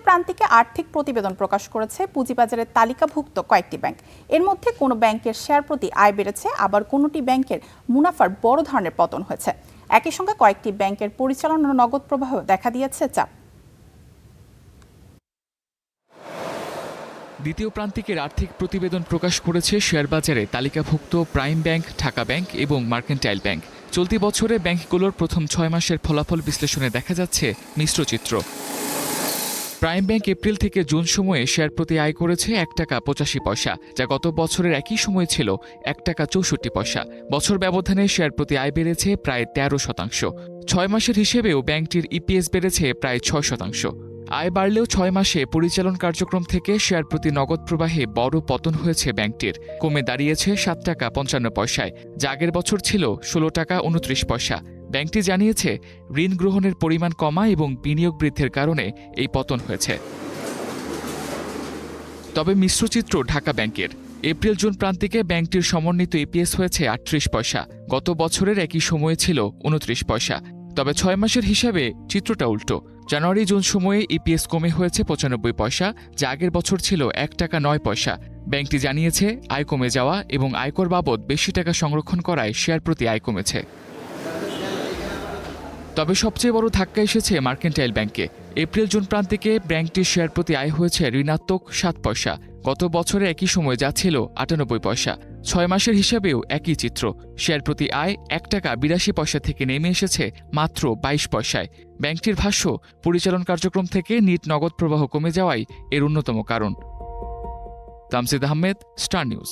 প্রান্তিকে আর্থিক প্রতিবেদন প্রকাশ করেছে পুঁজিবাজারের তালিকাভুক্ত কয়েকটি ব্যাংক। এর মধ্যে কোনো ব্যাংকের শেয়ার প্রতি আয় বেড়েছে, আবার কোনোটি ব্যাংকের মুনাফার বড় ধরনের পতন হয়েছে। একই সঙ্গে কয়েকটি ব্যাংকের পরিচালনা নগদ প্রবাহ দেখা দিয়েছে চাপ। দ্বিতীয় প্রান্তিকের আর্থিক প্রতিবেদন প্রকাশ করেছে শেয়ারবাজারে তালিকাভুক্ত প্রাইম ব্যাংক, ঢাকা ব্যাংক এবং মার্কেন্টাইল ব্যাংক। চলতি বছরে ব্যাংকগুলোর প্রথম 6 মাসের ফলাফল বিশ্লেষণে দেখা যাচ্ছে মিশ্র চিত্র। প্রাইম ব্যাংক এপ্রিল থেকে জুন সময়ে শেয়ার প্রতি আয় করেছে ৳1.85, যা গত বছরের একই সময় ছিল ৳1.64। বছর ব্যবধানে শেয়ার প্রতি আয় বেড়েছে প্রায় 13%। 6 মাসের হিসেবেও ব্যাংকটির ইপিএস বেড়েছে প্রায় 6%। আয় বাড়লেও 6 মাসে পরিচালন কার্যক্রম থেকে শেয়ার প্রতি নগদ প্রবাহে বড় পতন হয়েছে ব্যাংকটির, কমে দাঁড়িয়েছে ৳7.55, যা আগের বছর ছিল ষোলো টাকা 29 পয়সা। ব্যাংকটি জানিয়েছে ঋণ গ্রহণের পরিমাণ কমা এবং বিনিয়োগ বৃদ্ধির কারণে এই পতন হয়েছে। তবে মিশ্রচিত্র ঢাকা ব্যাংকের। এপ্রিল জুন প্রান্তিকে ব্যাংকটির সমন্বিত ইপিএস হয়েছে ৩৮ পয়সা, গত বছরের একই সময়ে ছিল ২৯ পয়সা। তবে 6 মাসের হিসাবে চিত্রটা উল্টো। জানুয়ারি জুন সময়ে ইপিএস কমে হয়েছে ৯৫ পয়সা, যা আগের বছর ছিল ৳১.৯। ব্যাংকটি জানিয়েছে আয় কমে যাওয়া এবং আয়কর বাবদ বেশি টাকা সংরক্ষণ করায় শেয়ার প্রতি আয় কমেছে। তবে সবচেয়ে বড় ধাক্কা এসেছে মার্কেন্টাইল ব্যাংকে। এপ্রিল জুন প্রান্তিকে ব্যাংকটির শেয়ার প্রতি আয় হয়েছে ঋণাত্মক ৭ পয়সা, গত বছরে একই সময় যা ছিল ৯৮ পয়সা। 6 মাসের হিসাবেও একই চিত্র। শেয়ার প্রতি আয় ৳১.৮২ থেকে নেমে এসেছে মাত্র ২২ পয়সায়। ব্যাংকটির ভাষ্য, পরিচালন কার্যক্রম থেকে নিট নগদ প্রবাহ কমে যাওয়াই এর অন্যতম কারণ। Tamjid Ahmed, star news.